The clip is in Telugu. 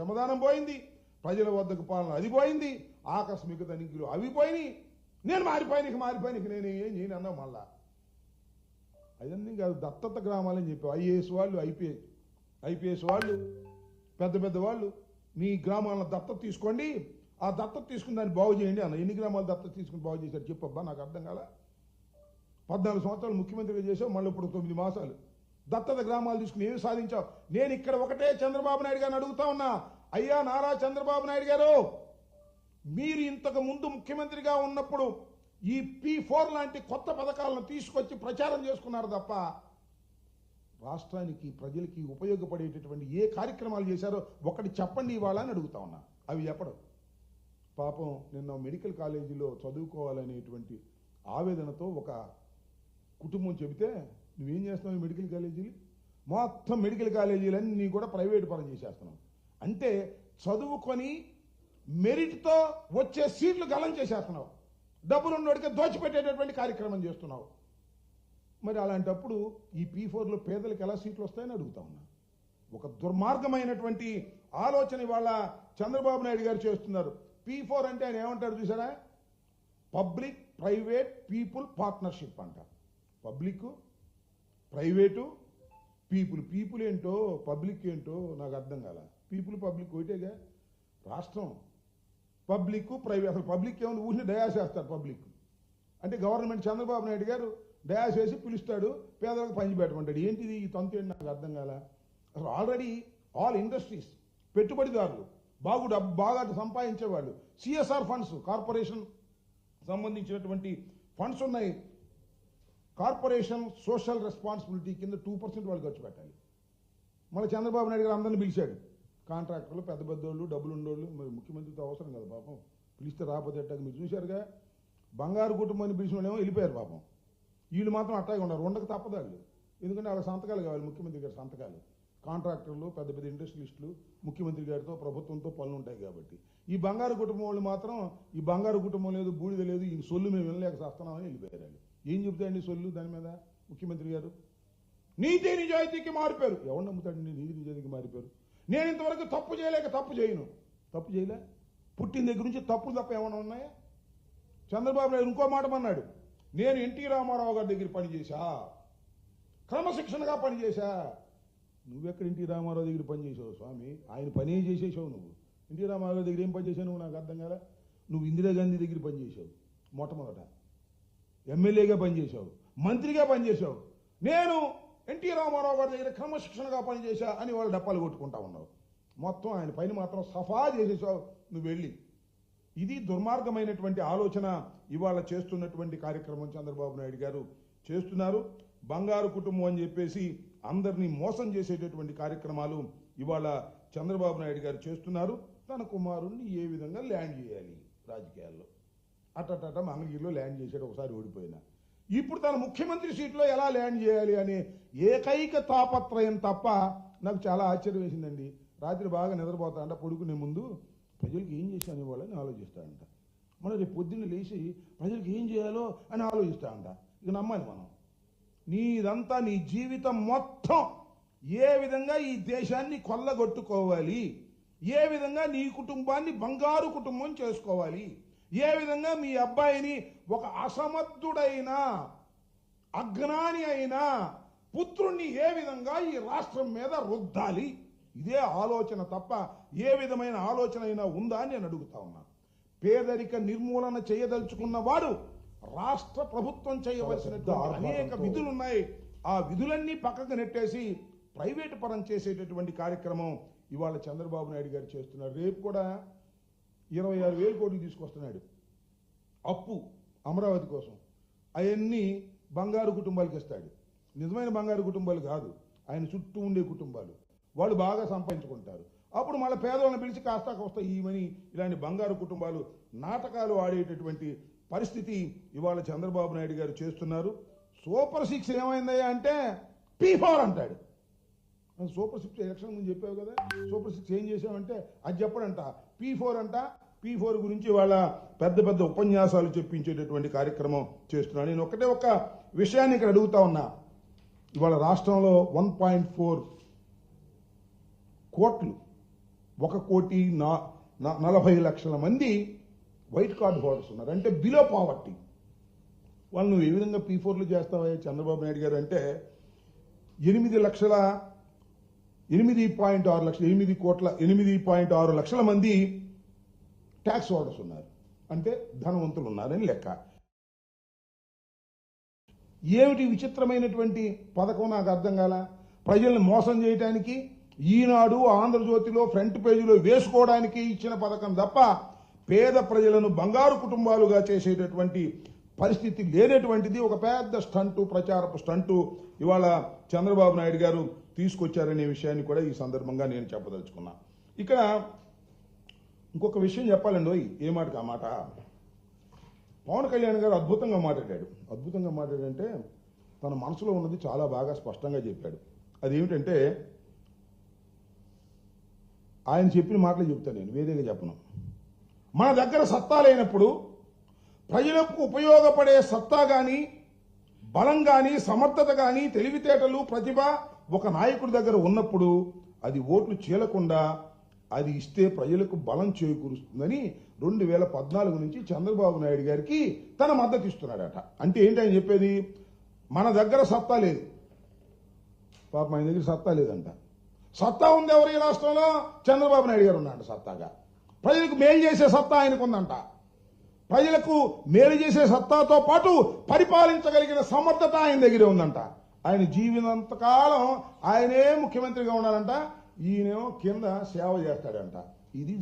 శ్రమదానం పోయింది, ప్రజల వద్దకు పాలన అది పోయింది, ఆకస్మిక తనిఖీలు అవి పోయినాయి. నేను మారిపోయినకి నేను ఏం చేయను అన్నా. మళ్ళా అవన్నీ కాదు, దత్తత గ్రామాలని చెప్పి ఐఏఎస్ వాళ్ళు, ఐపీఎస్ వాళ్ళు, పెద్ద పెద్ద వాళ్ళు మీ గ్రామాలను దత్తత తీసుకోండి, ఆ దత్తత తీసుకుని దాన్ని బాగు చేయండి అన్న. ఎన్ని గ్రామాలు దత్తత తీసుకుని బాగు చేశారు చెప్పబ్బా, నాకు అర్థం కాల. 14 సంవత్సరాలు ముఖ్యమంత్రిగా చేసావు, మళ్ళీ ఇప్పుడు 9 మాసాలు దత్తత గ్రామాలు తీసుకుని ఏమి సాధించావు? నేను ఇక్కడ ఒకటే చంద్రబాబు నాయుడు గారిని అడుగుతా ఉన్నా, అయ్యా నారా చంద్రబాబు నాయుడు గారు, మీరు ఇంతకు ముందు ముఖ్యమంత్రిగా ఉన్నప్పుడు ఈ P4 లాంటి కొత్త పథకాలను తీసుకొచ్చి ప్రచారం చేసుకున్నారు తప్ప రాష్ట్రానికి ప్రజలకి ఉపయోగపడేటటువంటి ఏ కార్యక్రమాలు చేశారో ఒకటి చెప్పండి ఇవాళ అని అడుగుతా ఉన్నా. అవి చెప్పడం. పాపం నిన్న మెడికల్ కాలేజీలో చదువుకోవాలనేటువంటి ఆవేదనతో ఒక కుటుంబం చెబితే, నువ్వేం చేస్తున్నావు మెడికల్ కాలేజీలు? మొత్తం మెడికల్ కాలేజీలన్నీ కూడా ప్రైవేట్ పరం చేసేస్తున్నావు. అంటే చదువుకొని మెరిట్తో వచ్చే సీట్లు గలం చేసేస్తున్నావు, డబ్బులు ఉన్నోడికి దోచిపెట్టేటటువంటి కార్యక్రమం చేస్తున్నావు. మరి అలాంటప్పుడు ఈ P4లో పేదలకు ఎలా సీట్లు వస్తాయని అడుగుతా ఉన్నా. ఒక దుర్మార్గమైనటువంటి ఆలోచన ఇవాళ చంద్రబాబు నాయుడు గారు చేస్తున్నారు. P4 అంటే ఆయన ఏమంటారు చూసారా? పబ్లిక్ ప్రైవేట్ పీపుల్ పార్ట్నర్షిప్ అంట. పబ్లిక్, ప్రైవేటు, పీపుల్ ఏంటో పబ్లిక్ ఏంటో నాకు అర్థం కాల. పబ్లిక్ ఒకటేగా. రాష్ట్రం పబ్లిక్ ప్రైవేట్, అసలు పబ్లిక్ ఏముంది? ఊరిని డయాస్ వేస్తారు. పబ్లిక్ అంటే గవర్నమెంట్ చంద్రబాబు నాయుడు గారు డయాస్ వేసి పిలుస్తాడు, పేదలకు పంచిపెట్టమంటాడు. ఏంటిది ఈ తంతు? ఏంటి నాకు అర్థం కాల. అసలు ఆల్రెడీ ఆల్ ఇండస్ట్రీస్, పెట్టుబడిదారులు, బాగా సంపాదించేవాళ్ళు, CSR ఫండ్స్, కార్పొరేషన్ సంబంధించినటువంటి ఫండ్స్ ఉన్నాయి. కార్పొరేషన్ సోషల్ రెస్పాన్సిబిలిటీ కింద 2% వాళ్ళు ఖర్చు పెట్టాలి. మళ్ళీ చంద్రబాబు నాయుడు గారు అందరిని పిలిచాడు, కాంట్రాక్టర్లు, పెద్ద పెద్దోళ్ళు, డబ్బులు ఉండోళ్ళు. మరి ముఖ్యమంత్రితో అవసరం కదా పాపం, పిలిస్తే రాకపోతే ఎట్టాక మీరు చూశారుగా. బంగారు కుటుంబాన్ని పిలిచిన వాళ్ళేమో వెళ్ళిపోయారు పాపం. వీళ్ళు మాత్రం అట్టాగే ఉన్నారు, ఉండక తప్పదాళ్ళు. ఎందుకంటే వాళ్ళ సంతకాలు కావాలి, ముఖ్యమంత్రి గారి సంతకాలు. కాంట్రాక్టర్లు, పెద్ద పెద్ద ఇండస్ట్రియలిస్టులు ముఖ్యమంత్రి గారితో ప్రభుత్వంతో పనులు ఉంటాయి కాబట్టి. ఈ బంగారు కుటుంబం వాళ్ళు మాత్రం ఈ బంగారు కుటుంబం లేదు, బూడిద లేదు, ఈ సొల్లు మేము వినలేక చేస్తున్నామని వెళ్ళిపోయారు. ఏం చెబుతాయండి సొల్లు దాని మీద ముఖ్యమంత్రి గారు? నీతి నిజాయితీకి మారిపోయారు. ఎవరు నమ్ముతాడండి నీతి నిజాయితీకి మారిపోయారు? నేను ఇంతవరకు తప్పు చేయలేక తప్పు చేయను. తప్పు చేయలే, పుట్టిన దగ్గర నుంచి తప్పులు తప్ప ఏమైనా ఉన్నాయా? చంద్రబాబు నాయుడు ఇంకో మాట అన్నాడు, నేను ఎన్టీ రామారావు గారి దగ్గర పనిచేశా, క్రమశిక్షణగా పనిచేశా. నువ్వెక్కడ ఎన్టీ రామారావు దగ్గర పనిచేసావు స్వామి? ఆయన పని చేసేసావు నువ్వు. ఎన్టీ రామారావు గారి దగ్గర ఏం పనిచేసావు నువ్వు? నాకు అర్థం కదా. నువ్వు ఇందిరాగాంధీ దగ్గర పనిచేసావు, మొట్టమొదట ఎమ్మెల్యేగా పనిచేసావు, మంత్రిగా పనిచేసావు. నేను ఎన్టీ రామారావు గారి దగ్గర క్రమశిక్షణగా పనిచేశా అని వాళ్ళు డప్పాలు కొట్టుకుంటా ఉన్నావు. మొత్తం ఆయన పైన మాత్రం సఫా చేసేసావు నువ్వు వెళ్ళి. ఇది దుర్మార్గమైనటువంటి ఆలోచన ఇవాళ చేస్తున్నటువంటి కార్యక్రమం చంద్రబాబు నాయుడు గారు చేస్తున్నారు. బంగారు కుటుంబం అని చెప్పేసి అందరినీ మోసం చేసేటటువంటి కార్యక్రమాలు ఇవాళ చంద్రబాబు నాయుడు గారు చేస్తున్నారు. తన కుమారుణ్ణి ఏ విధంగా ల్యాండ్ చేయాలి రాజకీయాల్లో, అట్టట మంగళగిరిలో ల్యాండ్ చేశాడు, ఒకసారి ఓడిపోయినా. ఇప్పుడు తన ముఖ్యమంత్రి సీట్లో ఎలా ల్యాండ్ చేయాలి అనే ఏకైక తాపత్రయం తప్ప నాకు చాలా ఆశ్చర్యం వేసిందండి. రాత్రి బాగా నిద్రపోతా అంట, పడుకునే ముందు ప్రజలకు ఏం చేశాను వాళ్ళని ఆలోచిస్తాడంట. మనం రేపు పొద్దున్న లేచి ప్రజలకు ఏం చేయాలో అని ఆలోచిస్తాడంట. ఇక నమ్మాలి మనం. నీదంతా నీ జీవితం మొత్తం ఏ విధంగా ఈ దేశాన్ని కొల్లగొట్టుకోవాలి, ఏ విధంగా నీ కుటుంబాన్ని బంగారు కుటుంబం చేసుకోవాలి, ఏ విధంగా మీ అబ్బాయిని ఒక అసమర్థుడైన అజ్ఞాని అయిన పుత్రుణ్ణి ఏ విధంగా ఈ రాష్ట్రం మీద రుద్దాలి, ఇదే ఆలోచన తప్ప ఏ విధమైన ఆలోచన అయినా ఉందా అని నేను అడుగుతా ఉన్నా. పేదరిక నిర్మూలన చేయదలుచుకున్న వాడు రాష్ట్ర ప్రభుత్వం చేయవలసినటువంటి అనేక విధులున్నాయి. ఆ విధులన్నీ పక్కకు నెట్టేసి ప్రైవేటు పరం చేసేటటువంటి కార్యక్రమం ఇవాళ చంద్రబాబు నాయుడు గారు చేస్తున్నారు. రేపు కూడా 26,000 కోట్లు తీసుకొస్తున్నాడు అప్పు అమరావతి కోసం. అవన్నీ బంగారు కుటుంబాలకు ఇస్తాడు. నిజమైన బంగారు కుటుంబాలు కాదు, ఆయన చుట్టూ ఉండే కుటుంబాలు. వాళ్ళు బాగా సంపాదించుకుంటారు. అప్పుడు మళ్ళీ పేదవాళ్ళని పిలిచి కాస్త కోస్తా ఈమని ఇలాంటి బంగారు కుటుంబాలు నాటకాలు ఆడేటటువంటి పరిస్థితి ఇవాళ చంద్రబాబు నాయుడు గారు చేస్తున్నారు. సూపర్ 6 ఏమైందయ్యా అంటే P4 అంటాడు. సూపర్ 6 ఎలక్షన్ ముందు చెప్పావు కదా, సూపర్ 6 ఏం చేసావంటే అది చెప్పడంట. P4 అంట. P4 గురించి వాళ్ళ పెద్ద పెద్ద ఉపన్యాసాలు చెప్పించేటటువంటి కార్యక్రమం చేస్తున్నాను. నేను ఒకటే ఒక విషయాన్ని ఇక్కడ అడుగుతా ఉన్నా. ఇవాళ రాష్ట్రంలో 1.4 కోట్లు 1,40,00,000 మంది వైట్ కార్డు హోల్డర్స్ ఉన్నారు. అంటే బిలో పావర్టీ. వాళ్ళు నువ్వు ఏ విధంగా P4లు చేస్తావా చంద్రబాబు నాయుడు గారు అంటే 8.6 లక్షల మంది ట్యాక్స్ హోల్డర్స్ ఉన్నారు. అంటే ధనవంతులు ఉన్నారని లెక్క. ఏమిటి విచిత్రమైనటువంటి పథకం నాకు అర్థం కాల. ప్రజల్ని మోసం చేయడానికి ఈనాడు ఆంధ్రజ్యోతిలో ఫ్రంట్ పేజీలో వేసుకోవడానికి ఇచ్చిన పథకం తప్ప పేద ప్రజలను బంగారు కుటుంబాలుగా చేసేటటువంటి పరిస్థితి లేనటువంటిది ఒక పెద్ద స్టంటు, ప్రచారపు స్టంటు ఇవాళ చంద్రబాబు నాయుడు గారు తీసుకొచ్చారనే విషయాన్ని కూడా ఈ సందర్భంగా నేను చెప్పదలుచుకున్నా. ఇక్కడ ఇంకొక విషయం చెప్పాలండి. ఏ మాటకు ఆ మాట. పవన్ కళ్యాణ్ గారు అద్భుతంగా మాట్లాడంటే తన మనసులో ఉన్నది చాలా బాగా స్పష్టంగా చెప్పాడు. అదేమిటంటే ఆయన చెప్పిన మాటలు చెప్తాను, నేను వేరేగా చెప్పను. మన దగ్గర సత్తా లేనప్పుడు ప్రజలకు ఉపయోగపడే సత్తా కానీ, బలం కానీ, సమర్థత కానీ, తెలివితేటలు, ప్రతిభ ఒక నాయకుడి దగ్గర ఉన్నప్పుడు అది ఓట్లు చీలకుండా అది ఇస్తే ప్రజలకు బలం చేకూరుస్తుందని 2014 నుంచి చంద్రబాబు నాయుడు గారికి తన మద్దతు ఇస్తున్నాడట. అంటే ఏంటి ఆయన చెప్పేది? మన దగ్గర సత్తా లేదు. పాపం ఆయన దగ్గర సత్తా లేదంట. సత్తా ఉంది ఎవరు ఈ రాష్ట్రంలో? చంద్రబాబు నాయుడు గారు ఉన్నాడు సత్తాగా. ప్రజలకు మేలు చేసే సత్తా ఆయనకు ఉందంట. ప్రజలకు మేలు చేసే సత్తాతో పాటు పరిపాలించగలిగిన సమర్థత ఆయన దగ్గరే ఉందంట. ఆయన జీవితంతకాలం ఆయనే ముఖ్యమంత్రిగా ఉండాలంట, ఈయనేమో కింద సేవ చేస్తాడంట. ఇది